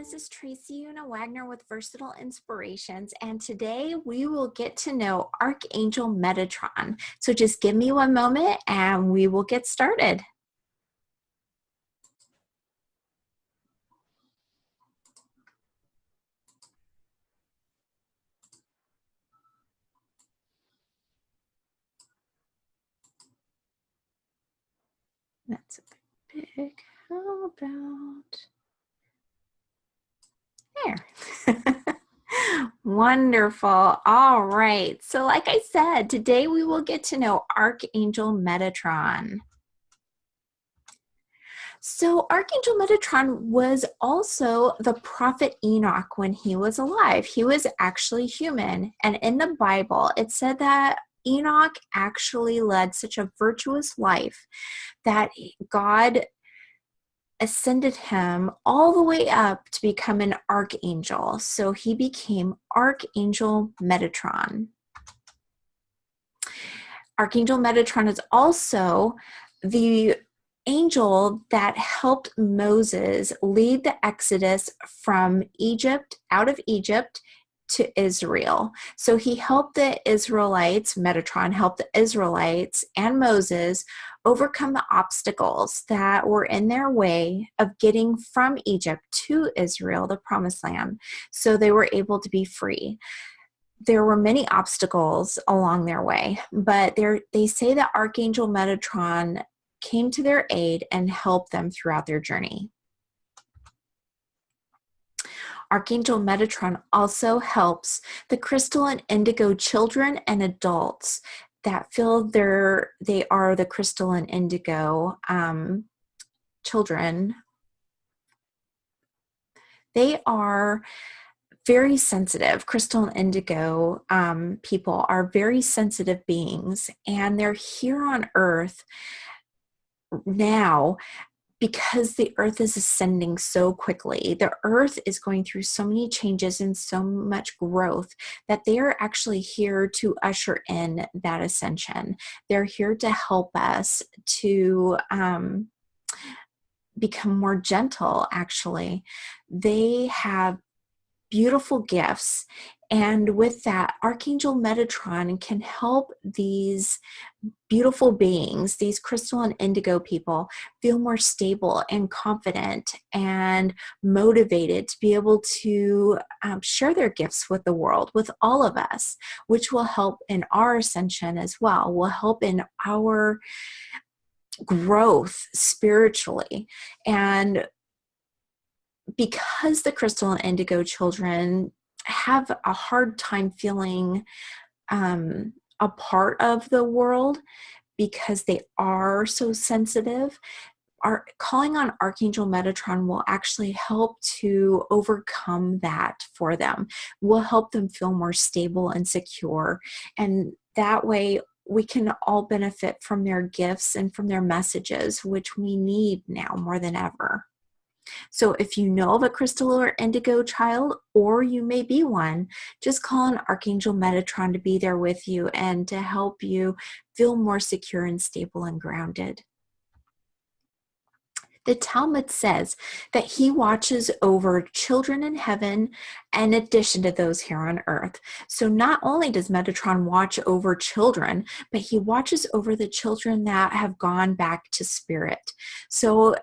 This is Tracy Una Wagner with Versatile Inspirations, and today we will get to know Archangel Metatron. So just give me one moment and we will get started. That's a bit big. How about there? Wonderful. All right. So like I said, today we will get to know Archangel Metatron. So Archangel Metatron was also the prophet Enoch when he was alive. He was actually human. And in the Bible, it said that Enoch actually led such a virtuous life that God ascended him all the way up to become an archangel. So he became Archangel Metatron. Archangel Metatron is also the angel that helped Moses lead the Exodus from Egypt, out of Egypt, to Israel. So he helped the Israelites, Metatron helped the Israelites and Moses overcome the obstacles that were in their way of getting from Egypt to Israel, the promised land, so they were able to be free. There were many obstacles along their way, but they say that Archangel Metatron came to their aid and helped them throughout their journey. Archangel Metatron also helps the crystal and indigo children and adults that feel they are the crystal and indigo children. They are very sensitive. Crystal and indigo people are very sensitive beings, and they're here on Earth now because the Earth is ascending so quickly. The Earth is going through so many changes and so much growth that they are actually here to usher in that ascension. They're here to help us to become more gentle, actually. They have beautiful gifts, and with that, Archangel Metatron can help these beautiful beings, these crystal and indigo people, feel more stable and confident and motivated to be able to share their gifts with the world, with all of us, which will help in our ascension as well, will help in our growth spiritually. And because the crystal and indigo children have a hard time feeling a part of the world because they are so sensitive, calling on Archangel Metatron will actually help to overcome that for them, will help them feel more stable and secure. And that way we can all benefit from their gifts and from their messages, which we need now more than ever. So if you know of a crystal or indigo child, or you may be one, just call on Archangel Metatron to be there with you and to help you feel more secure and stable and grounded. The Talmud says that he watches over children in heaven in addition to those here on earth. So not only does Metatron watch over children, but he watches over the children that have gone back to spirit. So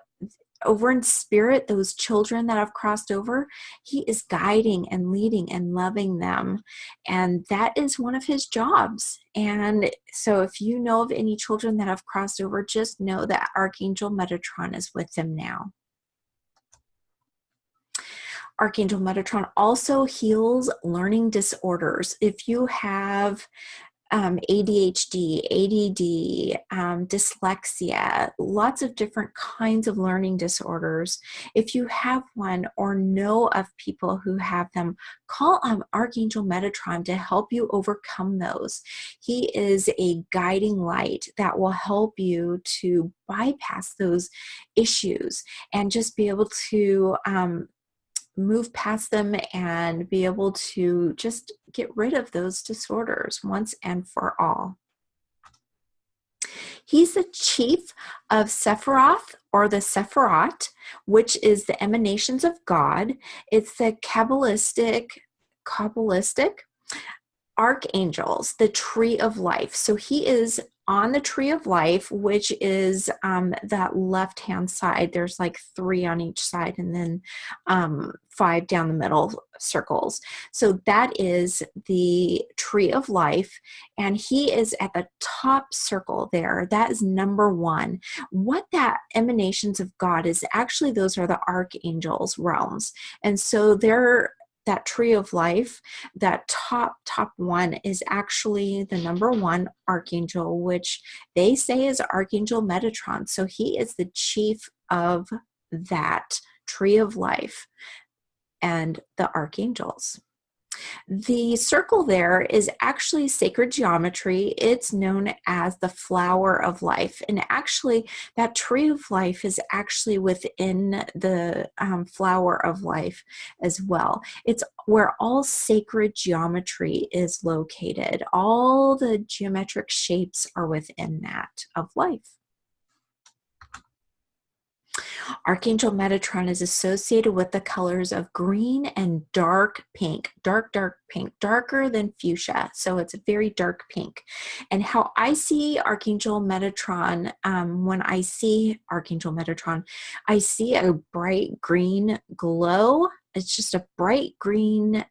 over in spirit, those children that have crossed over, he is guiding and leading and loving them. And that is one of his jobs. And so if you know of any children that have crossed over, just know that Archangel Metatron is with them now. Archangel Metatron also heals learning disorders. If you have ADHD, ADD, dyslexia, lots of different kinds of learning disorders. If you have one or know of people who have them, call on Archangel Metatron to help you overcome those. He is a guiding light that will help you to bypass those issues and just be able to move past them and be able to just get rid of those disorders once and for all. He's the chief of Sephiroth, or the Sephirot, which is the emanations of God. It's the Kabbalistic archangels, the tree of life. So he is on the tree of life, which is that left hand side. There's like 3 on each side, and then 5 down the middle circles. So that is the tree of life, and he is at the top circle there. That is number 1. What that emanations of God is, actually those are the archangels realms, and so they're that tree of life, that top one is actually the number 1 archangel, which they say is Archangel Metatron. So he is the chief of that tree of life and the archangels. The circle there is actually sacred geometry. It's known as the flower of life. And actually, that tree of life is actually within the flower of life as well. It's where all sacred geometry is located. All the geometric shapes are within that of life. Archangel Metatron is associated with the colors of green and dark pink, dark pink, darker than fuchsia. So it's a very dark pink. And how I see Archangel Metatron, when I see Archangel Metatron, I see a bright green glow. It's just a bright green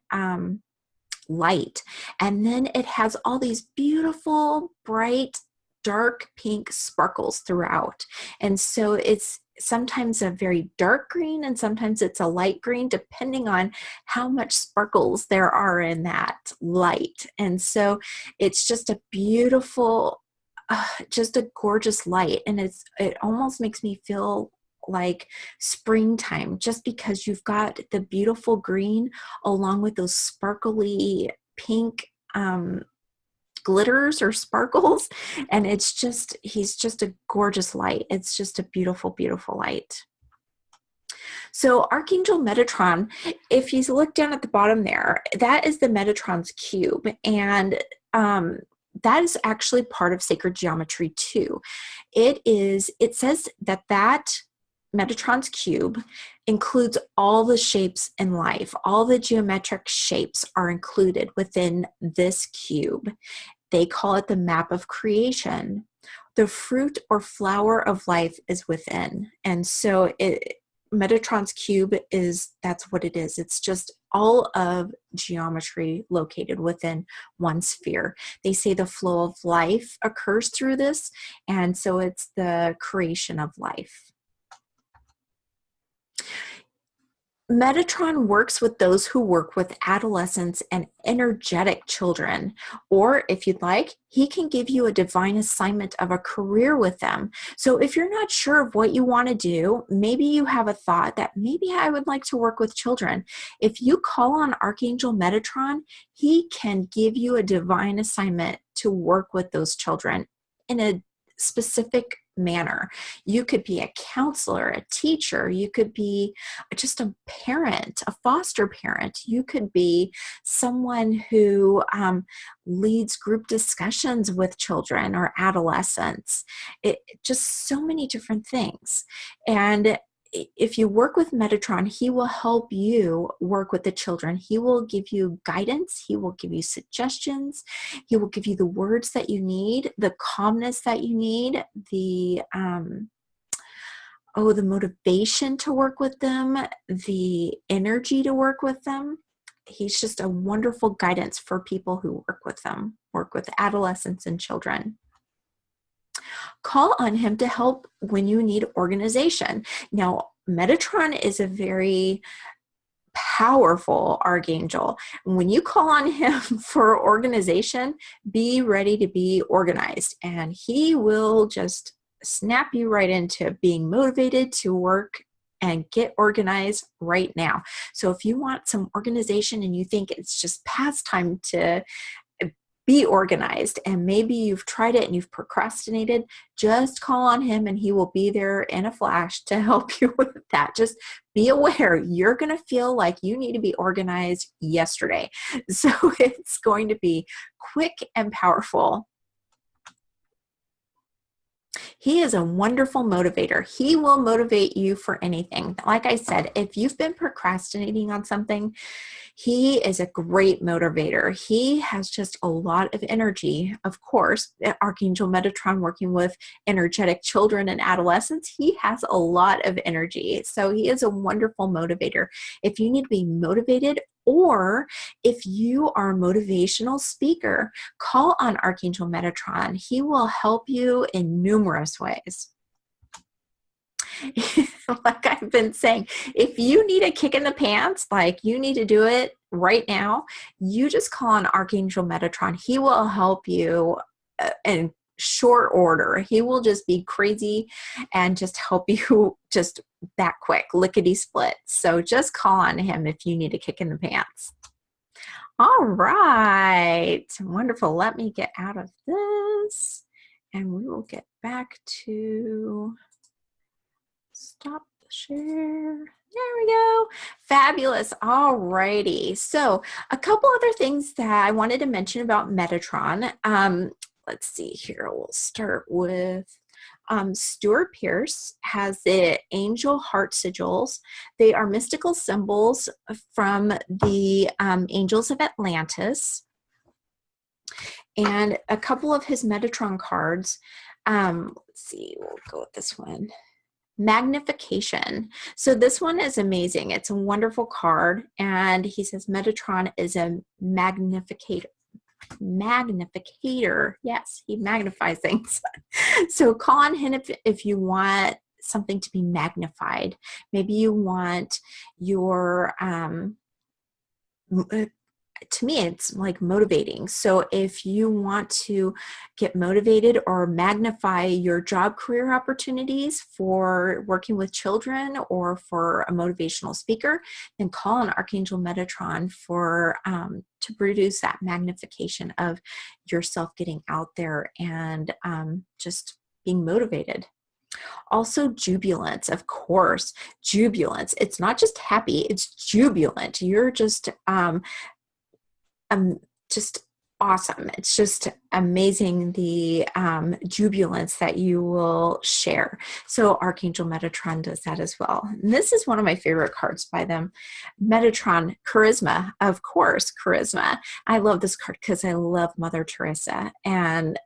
light. And then it has all these beautiful, bright, dark pink sparkles throughout. And so it's sometimes a very dark green and sometimes it's a light green, depending on how much sparkles there are in that light. And so it's just a beautiful, just a gorgeous light. And it almost makes me feel like springtime, just because you've got the beautiful green along with those sparkly pink glitters or sparkles, and he's just a gorgeous light. It's just a beautiful, beautiful light. So Archangel Metatron, if you look down at the bottom there, that is the Metatron's Cube, and that is actually part of sacred geometry too. It says that Metatron's Cube includes all the shapes in life. All the geometric shapes are included within this cube. They call it the map of creation. The fruit or flower of life is within. And so Metatron's Cube that's what it is. It's just all of geometry located within one sphere. They say the flow of life occurs through this, and so it's the creation of life. Metatron works with those who work with adolescents and energetic children, or if you'd like, he can give you a divine assignment of a career with them. So if you're not sure of what you want to do, maybe you have a thought that maybe I would like to work with children. If you call on Archangel Metatron, he can give you a divine assignment to work with those children in a specific manner. You could be a counselor, a teacher, you could be just a parent, a foster parent, you could be someone who leads group discussions with children or adolescents. Just so many different things. And if you work with Metatron, he will help you work with the children. He will give you guidance. He will give you suggestions. He will give you the words that you need, the calmness that you need, the motivation to work with them, the energy to work with them. He's just a wonderful guidance for people who work with them, work with adolescents and children. Call on him to help when you need organization. Now, Metatron is a very powerful archangel. When you call on him for organization, be ready to be organized, and he will just snap you right into being motivated to work and get organized right now. So if you want some organization and you think it's just past time to be organized, and maybe you've tried it and you've procrastinated, just call on him and he will be there in a flash to help you with that. Just be aware, you're going to feel like you need to be organized yesterday. So it's going to be quick and powerful. He is a wonderful motivator. He will motivate you for anything. Like I said, if you've been procrastinating on something, he is a great motivator. He has just a lot of energy. Of course, Archangel Metatron working with energetic children and adolescents, he has a lot of energy. So he is a wonderful motivator. If you need to be motivated, or if you are a motivational speaker, call on Archangel Metatron. He will help you in numerous ways. Like I've been saying, if you need a kick in the pants, like you need to do it right now, you just call on Archangel Metatron. He will help you in short order. He will just be crazy and just help you just that quick, lickety split. So just call on him if you need a kick in the pants. All right, wonderful. Let me get out of this and we will get back to stop the share. There we go. Fabulous. All righty. So a couple other things that I wanted to mention about Metatron. Let's see here. We'll start with Stuart Pearce has the angel heart sigils. They are mystical symbols from the angels of Atlantis. And a couple of his Metatron cards. Let's see, we'll go with this one. Magnification. So this one is amazing. It's a wonderful card. And he says Metatron is a magnificator. Yes, he magnifies things. So call on him if you want something to be magnified. Maybe you want your to me, it's like motivating. So if you want to get motivated or magnify your job career opportunities for working with children or for a motivational speaker, then call on Archangel Metatron for to produce that magnification of yourself getting out there and just being motivated. Also, jubilance, of course, jubilance. It's not just happy, it's jubilant. You're just awesome. It's just amazing the jubilance that you will share. So Archangel Metatron does that as well. And this is one of my favorite cards by them. Metatron, charisma, of course, charisma. I love this card because I love Mother Teresa, and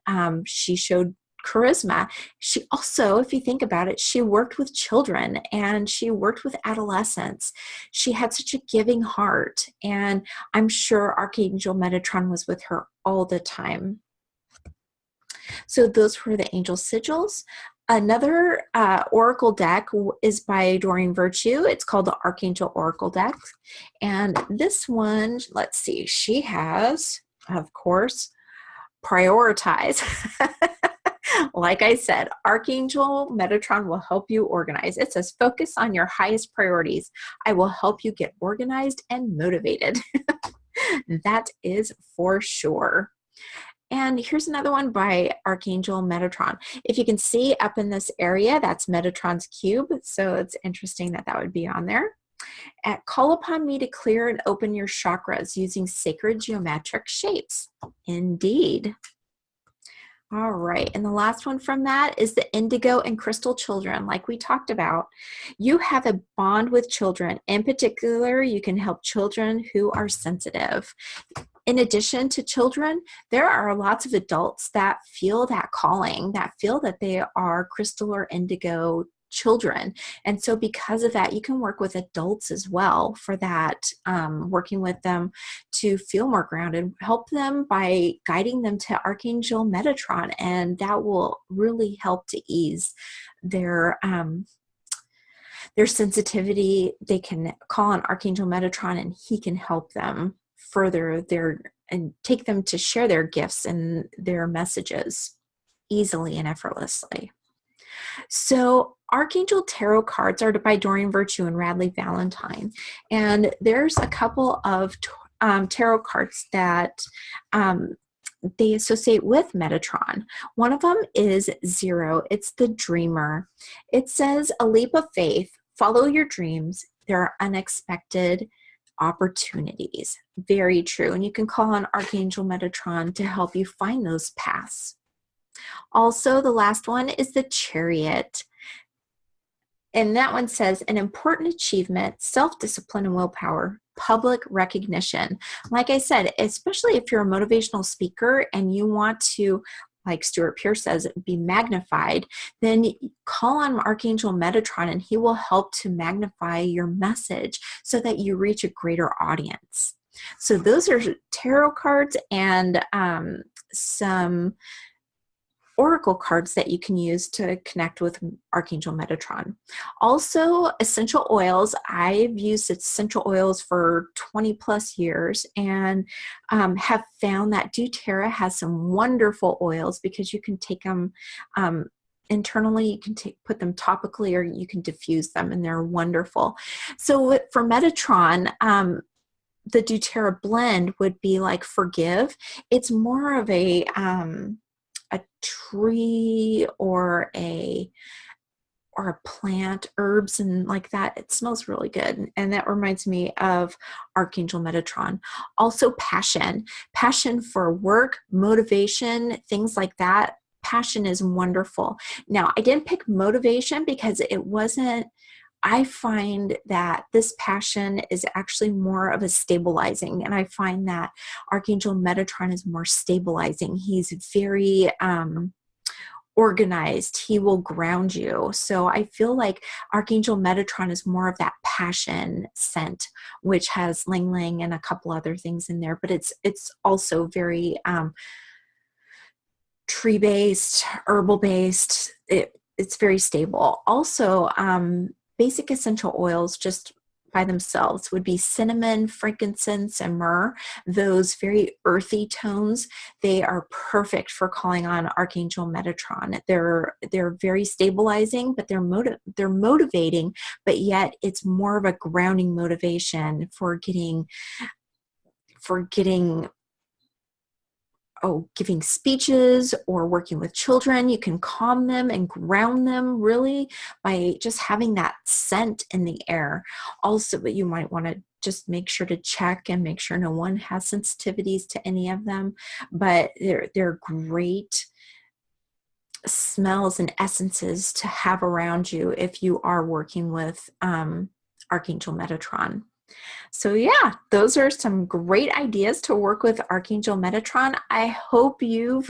she showed charisma. She also, if you think about it, she worked with children and she worked with adolescents. She had such a giving heart, and I'm sure Archangel Metatron was with her all the time. So those were the angel sigils. Another oracle deck is by Doreen Virtue. It's called the Archangel Oracle deck. And this one, let's see, she has, of course, prioritize. Like I said, Archangel Metatron will help you organize. It says, focus on your highest priorities. I will help you get organized and motivated. That is for sure. And here's another one by Archangel Metatron. If you can see up in this area, that's Metatron's Cube. So it's interesting that that would be on there. Call upon me to clear and open your chakras using sacred geometric shapes. Indeed. All right, and the last one from that is the indigo and crystal children. Like we talked about, you have a bond with children. In particular, you can help children who are sensitive. In addition to children, there are lots of adults that feel that calling, that feel that they are crystal or indigo children. And so because of that, you can work with adults as well for that, working with them to feel more grounded, help them by guiding them to Archangel Metatron, and that will really help to ease their sensitivity. They can call on Archangel Metatron and he can help them further and take them to share their gifts and their messages easily and effortlessly. So Archangel Tarot cards are by Doreen Virtue and Radley Valentine. And there's a couple of tarot cards that they associate with Metatron. One of them is 0. It's the Dreamer. It says, a leap of faith, follow your dreams. There are unexpected opportunities. Very true. And you can call on Archangel Metatron to help you find those paths. Also, the last one is the Chariot. And that one says, an important achievement, self-discipline and willpower, public recognition. Like I said, especially if you're a motivational speaker and you want to, like Stuart Pearce says, be magnified, then call on Archangel Metatron and he will help to magnify your message so that you reach a greater audience. So those are tarot cards and some oracle cards that you can use to connect with Archangel Metatron. Also, essential oils. I've used essential oils for 20 plus years and have found that doTERRA has some wonderful oils because you can take them internally, you can put them topically, or you can diffuse them, and they're wonderful. So for Metatron, the doTERRA blend would be like Forgive. It's more of a tree or a plant, herbs and like that. It smells really good. And that reminds me of Archangel Metatron. Also passion for work, motivation, things like that. Passion is wonderful. Now, I didn't pick motivation because it wasn't, I find that this passion is actually more of a stabilizing, and I find that Archangel Metatron is more stabilizing. He's very organized. He will ground you. So I feel like Archangel Metatron is more of that passion scent, which has Lang Lang and a couple other things in there, but it's also very tree-based, herbal-based. It's very stable. Also, basic essential oils just by themselves would be cinnamon, frankincense, and myrrh. Those very earthy tones, they are perfect for calling on Archangel Metatron. They're very stabilizing, but they're motivating, but yet it's more of a grounding motivation for giving speeches or working with children. You can calm them and ground them really by just having that scent in the air. Also, but you might want to just make sure to check and make sure no one has sensitivities to any of them, but they're great smells and essences to have around you if you are working with Archangel Metatron. So yeah, those are some great ideas to work with Archangel Metatron. I hope you've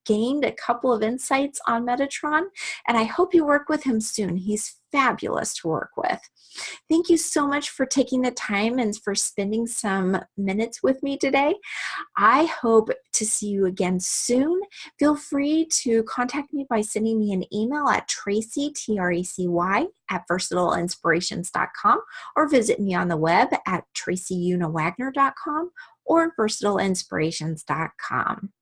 gained a couple of insights on Metatron, and I hope you work with him soon. He's fabulous to work with. Thank you so much for taking the time and for spending some minutes with me today. I hope to see you again soon. Feel free to contact me by sending me an email at Tracy, Tracy, at versatileinspirations.com, or visit me on the web at tracyunawagner.com or versatileinspirations.com.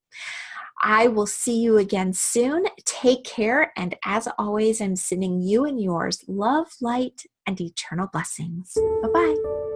I will see you again soon. Take care. And as always, I'm sending you and yours love, light, and eternal blessings. Bye-bye.